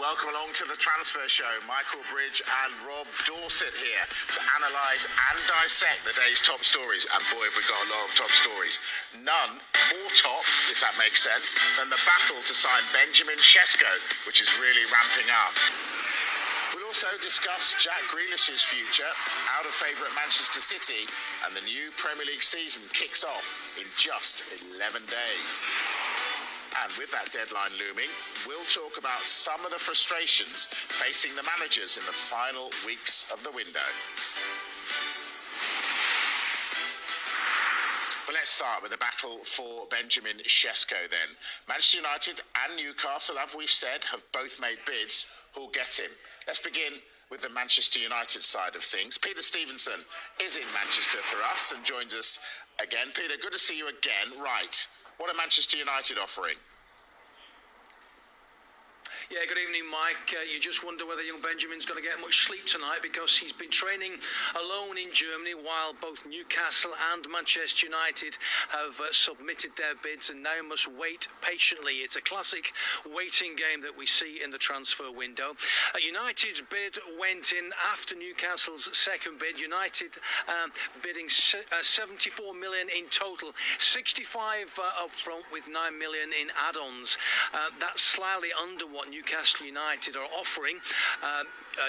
welcome along to the transfer show. Michael Bridge and Rob Dorset here to analyse and dissect the day's top stories. And boy, have we got a lot of top stories. None more top, if that makes sense, than the battle to sign Benjamin Sesko, which is really ramping up. We'll also discuss Jack Grealish's future, out of favourite Manchester City, and the new Premier League season kicks off in just 11 days. And with that deadline looming, we'll talk about some of the frustrations facing the managers in the final weeks of the window. But let's start with the battle for Benjamin Sesko then. Manchester United and Newcastle, as we've said, have both made bids. Who'll get him? Let's begin with the Manchester United side of things. Peter Stevenson is in Manchester for us and joins us again. Peter, good to see you again. Right. What are Manchester United offering? Yeah, good evening, Mike. You just wonder whether young Benjamin's going to get much sleep tonight because he's been training alone in Germany while both Newcastle and Manchester United have submitted their bids and now must wait patiently. It's a classic waiting game that we see in the transfer window. United's bid went in after Newcastle's second bid. United bidding 74 million in total, 65 up front with 9 million in add-ons. That's slightly under what Newcastle United are offering.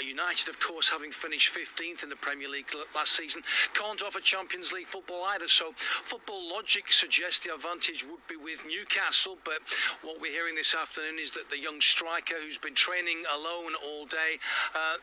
United, of course, having finished 15th in the Premier League last season, can't offer Champions League football either. So football logic suggests the advantage would be with Newcastle. But what we're hearing this afternoon is that the young striker who's been training alone all day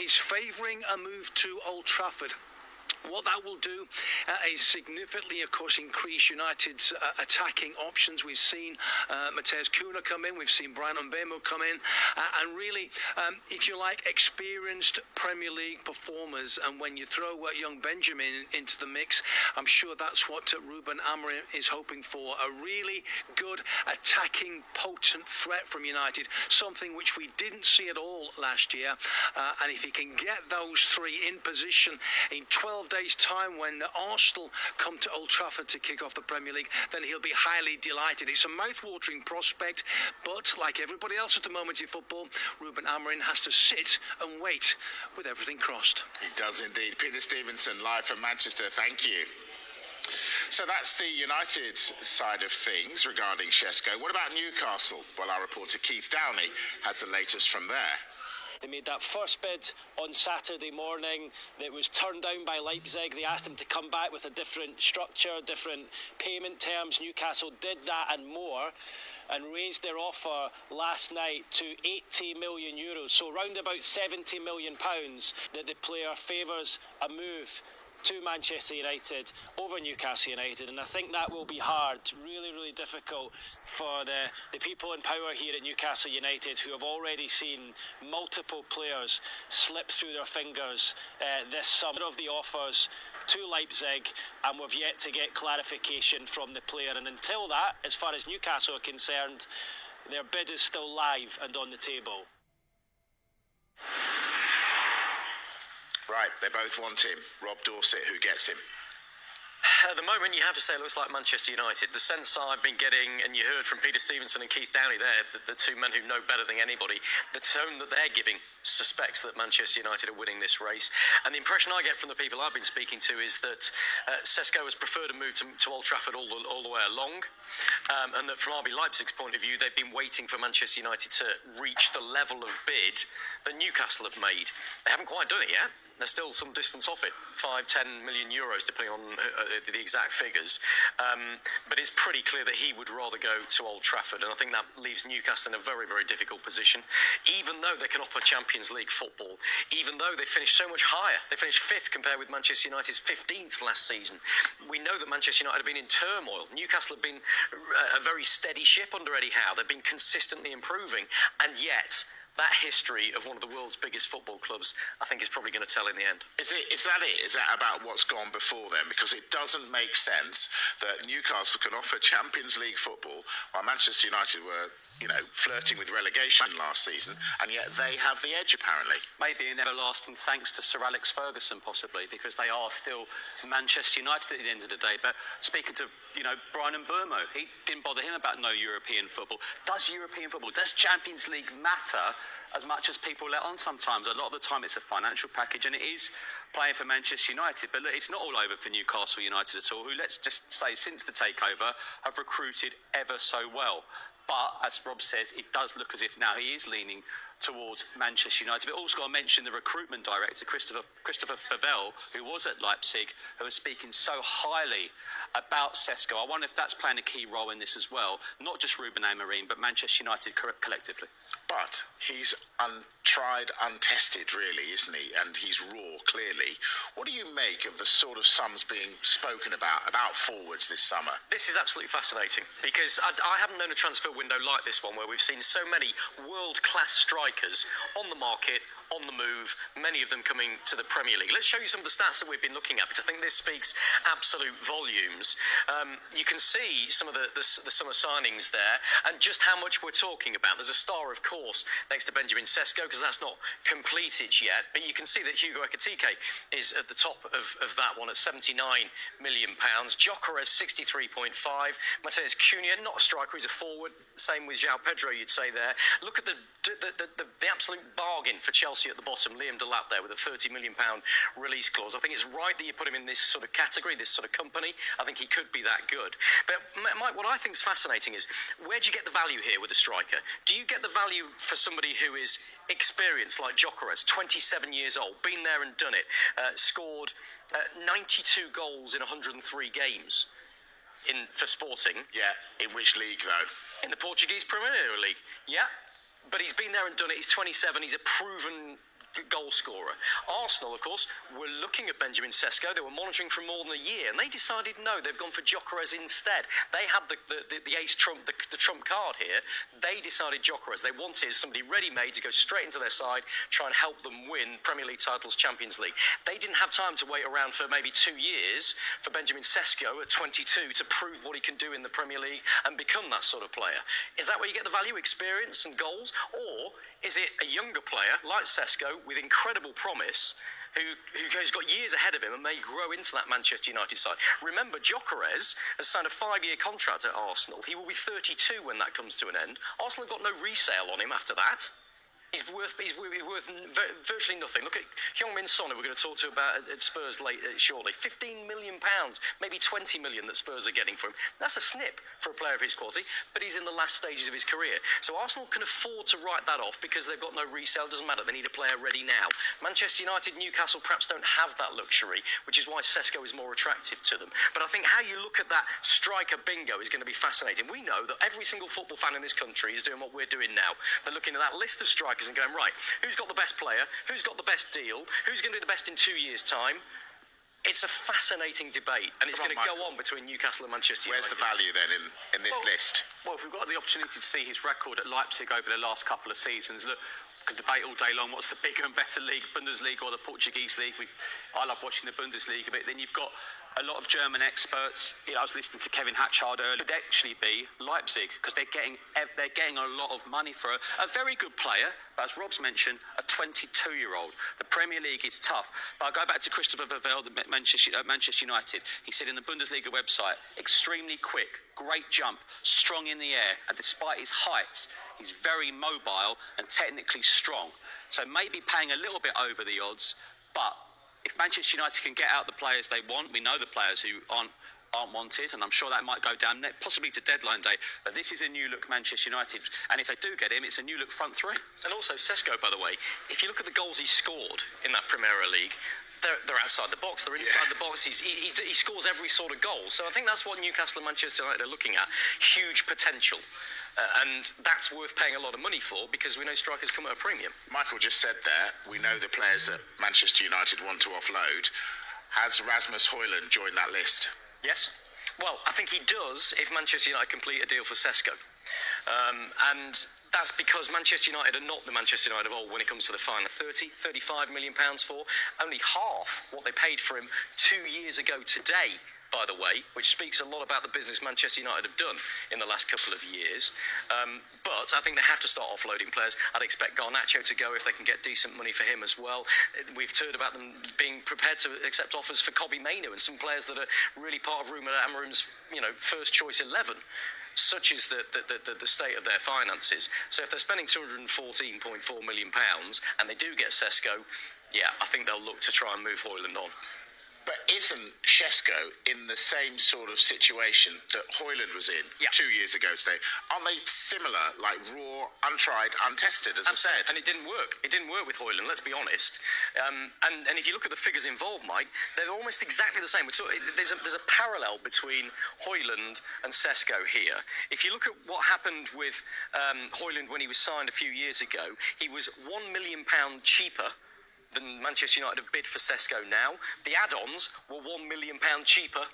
is favouring a move to Old Trafford. What that will do is significantly, of course, increase United's attacking options. We've seen Matheus Cunha come in, we've seen Brian Mbeumo come in, and really, if you like, experienced Premier League performers. And when you throw young Benjamin into the mix, I'm sure that's what Ruben Amorim is hoping for. A really good attacking, potent threat from United, something which we didn't see at all last year. And if he can get those three in position in 12 days' time when Arsenal come to Old Trafford to kick off the Premier League, then he'll be highly delighted. It's a mouth-watering prospect, but like everybody else at the moment in football, Ruben Amorim has to sit and wait with everything crossed. He does indeed. Peter Stevenson, live from Manchester. Thank you. So that's the United side of things regarding Sesko. What about Newcastle? Well, our reporter Keith Downey has the latest from there. They made that first bid on Saturday morning. It was turned down by Leipzig. They asked them to come back with a different structure, different payment terms. Newcastle did that and more, and raised their offer last night to 80 million euros. So around about 70 million pounds that the player favours a move to Manchester United over Newcastle United, and I think that will be hard, really, really difficult for the people in power here at Newcastle United, who have already seen multiple players slip through their fingers this summer of the offers to Leipzig, and we've yet to get clarification from the player. And until that, as far as Newcastle are concerned, their bid is still live and on the table. Right, they both want him. Rob Dorset, who gets him? At the moment, you have to say it looks like Manchester United. The sense I've been getting, and you heard from Peter Stevenson and Keith Downey there, the two men who know better than anybody, the tone that they're giving suspects that Manchester United are winning this race. And the impression I get from the people I've been speaking to is that Sesko has preferred a move to Old Trafford all the way along, and that from RB Leipzig's point of view, they've been waiting for Manchester United to reach the level of bid that Newcastle have made. They haven't quite done it yet. They're still some distance off it, 5-10 million euros, depending on the exact figures. But it's pretty clear that he would rather go to Old Trafford, and I think that leaves Newcastle in a very, very difficult position. Even though they can offer Champions League football, even though they finished so much higher, they finished 5th compared with Manchester United's 15th last season. We know that Manchester United have been in turmoil. Newcastle have been a very steady ship under Eddie Howe. They've been consistently improving, and yet that history of one of the world's biggest football clubs, I think, is probably going to tell in the end. Is that it? Is that about what's gone before then? Because it doesn't make sense that Newcastle can offer Champions League football while Manchester United were, flirting with relegation last season, and yet they have the edge, apparently. Maybe an everlasting thanks to Sir Alex Ferguson, possibly, because they are still Manchester United at the end of the day. But speaking to, Brian Mbeumo, he didn't bother him about no European football. Does European football, does Champions League matter as much as people let on sometimes. A lot of the time it's a financial package, and it is playing for Manchester United. But look, it's not all over for Newcastle United at all, who, let's just say, since the takeover, have recruited ever so well. But, as Rob says, it does look as if now he is leaning towards Manchester United. But also got to mention the recruitment director, Christopher Favel, who was at Leipzig, who was speaking so highly about Sesko. I wonder if that's playing a key role in this as well. Not just Ruben Amorim, but Manchester United collectively. But he's untried, untested, really, isn't he? And he's raw, clearly. What do you make of the sort of sums being spoken about forwards this summer? This is absolutely fascinating, because I haven't known a transfer window like this one, where we've seen so many world-class strikers on the market, on the move, many of them coming to the Premier League. Let's show you some of the stats that we've been looking at, because I think this speaks absolute volumes. You can see some of the summer signings there, and just how much we're talking about. There's a star, of course, next to Benjamin Sesko, because that's not completed yet, but you can see that Hugo Ekitike is at the top of that one at £79 million. Gyökeres 63.5. Mateus Cunha, not a striker, he's a forward. Same with João Pedro, you'd say there. Look at the absolute bargain for Chelsea at the bottom. Liam Delap there with a £30 million release clause. I think it's right that you put him in this sort of category, this sort of company. I think he could be that good. But Mike, what I think is fascinating is, where do you get the value here with a striker? Do you get the value for somebody who is experienced like Gyökeres, 27 years old, been there and done it, scored 92 goals in 103 games for Sporting? Yeah, in which league though? In the Portuguese Premier League, yeah. But he's been there and done it. He's 27. He's a proven goal scorer. Arsenal, of course, were looking at Benjamin Sesko. They were monitoring for more than a year, and they decided no, they've gone for Gyökeres instead. They had the ace trump, the trump card here. They decided Gyökeres. They wanted somebody ready-made to go straight into their side, try and help them win Premier League titles, Champions League. They didn't have time to wait around for maybe 2 years for Benjamin Sesko at 22 to prove what he can do in the Premier League and become that sort of player. Is that where you get the value, experience and goals? Or is it a younger player like Sesko with incredible promise who's got years ahead of him and may grow into that Manchester United side? Remember, Gyökeres has signed a 5-year contract at Arsenal. He will be 32 when that comes to an end. Arsenal have got no resale on him after that. He's worth virtually nothing. Look at Heung-min Son, who we're going to talk to about at Spurs shortly. £15 million, maybe 20 million that Spurs are getting for him. That's a snip for a player of his quality, but he's in the last stages of his career. So Arsenal can afford to write that off because they've got no resale. Doesn't matter. They need a player ready now. Manchester United, Newcastle perhaps don't have that luxury, which is why Sesko is more attractive to them. But I think how you look at that striker bingo is going to be fascinating. We know that every single football fan in this country is doing what we're doing now. They're looking at that list of strikers and going, right, who's got the best player, who's got the best deal, who's going to do the best in 2 years' time? It's a fascinating debate, and it's going to go on between Newcastle and Manchester United. Where's the value then in this list? Well, if we've got the opportunity to see his record at Leipzig over the last couple of seasons, look, we could debate all day long what's the bigger and better league, Bundesliga or the Portuguese league. I love watching the Bundesliga, but then you've got a lot of German experts. I was listening to Kevin Hatchard earlier. It would actually be Leipzig, because they're getting a lot of money for a very good player, but as Rob's mentioned, a 22-year-old. The Premier League is tough. But I'll go back to Christopher Favel, Manchester United. He said in the Bundesliga website, extremely quick, great jump, strong in the air, and despite his height, he's very mobile and technically strong. So maybe paying a little bit over the odds, but if Manchester United can get out the players they want, we know the players who aren't wanted, and I'm sure that might go down possibly to deadline day. But this is a new look Manchester United, and if they do get him, it's a new look front three. And also Sesko, by the way, if you look at the goals he scored in that Premier League, they're outside the box, they're inside the box. He scores every sort of goal. So I think that's what Newcastle and Manchester United are looking at. Huge potential. And that's worth paying a lot of money for, because we know strikers come at a premium. Michael just said there, we know the players that Manchester United want to offload. Has Rasmus Højlund joined that list? Yes. Well, I think he does if Manchester United complete a deal for Sesko. And that's because Manchester United are not the Manchester United of old when it comes to the final. 35 million pounds for only half what they paid for him 2 years ago today. by the way, which speaks a lot about the business Manchester United have done in the last couple of years. But I think they have to start offloading players. I'd expect Garnacho to go if they can get decent money for him as well. We've heard about them being prepared to accept offers for Kobbie Mainoo and some players that are really part of Ruben Amorim's, first choice 11. Such is the state of their finances. So if they're spending £214.4 million and they do get Sesko, I think they'll look to try and move Højlund on. But isn't Sesko in the same sort of situation that Højlund was in 2 years ago today? Aren't they similar, like raw, untried, untested, as I said? And it didn't work. It didn't work with Højlund, let's be honest. And if you look at the figures involved, Mike, they're almost exactly the same. There's a parallel between Højlund and Sesko here. If you look at what happened with Højlund when he was signed a few years ago, he was £1 million cheaper than Manchester United have bid for Sesko now. The add-ons were £1 million cheaper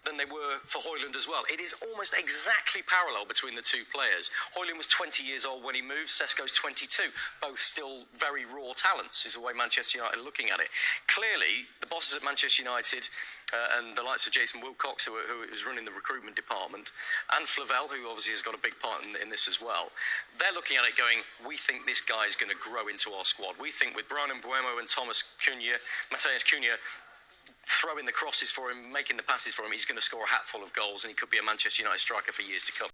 than they were for Højlund as well. It is almost exactly parallel between the two players. Højlund was 20 years old when he moved. Sesko's 22. Both still very raw talents, is the way Manchester United are looking at it. Clearly, the bosses at Manchester United and the likes of Jason Wilcox, who is running the recruitment department, and Flavel, who obviously has got a big part in this as well, they're looking at it going, we think this guy is going to grow into our squad. We think with Brian Mbeumo and Mateus Cunha, throwing the crosses for him, making the passes for him, he's going to score a hatful of goals and he could be a Manchester United striker for years to come.